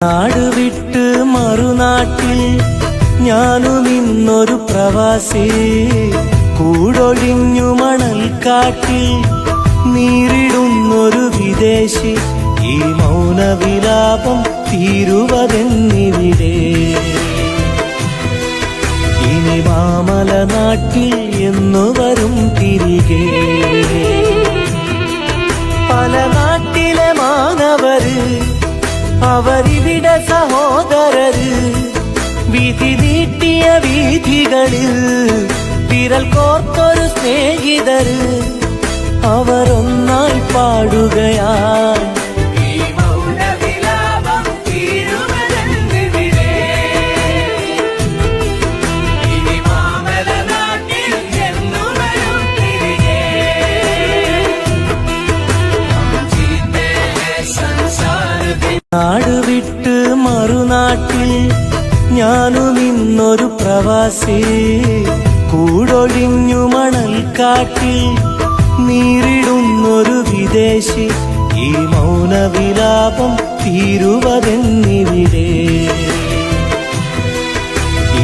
നാട് വിട്ട് മറുനാട്ടിൽ ഞാനും ഇന്നൊരു പ്രവാസി, കൂടൊഴിഞ്ഞു മണൽക്കാട്ടിൽ നീറിടുന്നൊരു വിദേശി. ഈ മൗനവിലാപം തീരുവതെന്നിവിടെ, ഇനി മാമല നാട്ടിൽ എന്നു വരും തിരികെ. പല നാട്ടിലെ മാനവര് അവരിവിടെ സഹോദരര്, വിധി നീട്ടിയ വീഥികളിൽ വിരൽ കോർത്തൊരു സ്നേഹിതര്, അവരൊന്നായി പാടുകയായി. നാട് വിട്ട് മറുനാട്ടിൽ ഞാനും ഇന്നൊരു പ്രവാസി, കൂടൊഴിഞ്ഞു മണൽക്കാട്ടിൽ നീറിടുന്നൊരു വിദേശി. ഈ മൗനവിലാപം തീരുവതെന്നിവിടെ,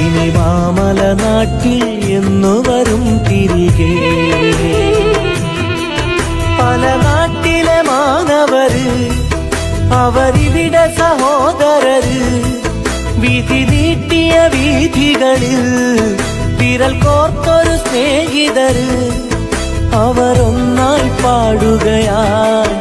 ഇനി മാമല നാട്ടിൽ എന്നു വരും തിരികെ. പല നാട്ടിലെ മാനവര് അവരിവിടെ സഹോദരര്, വിധി നീട്ടിയ വീഥികളിൽ വിരൽ കോർത്തൊരു സ്നേഹിതര്, അവരൊന്നായി പാടുകയായി.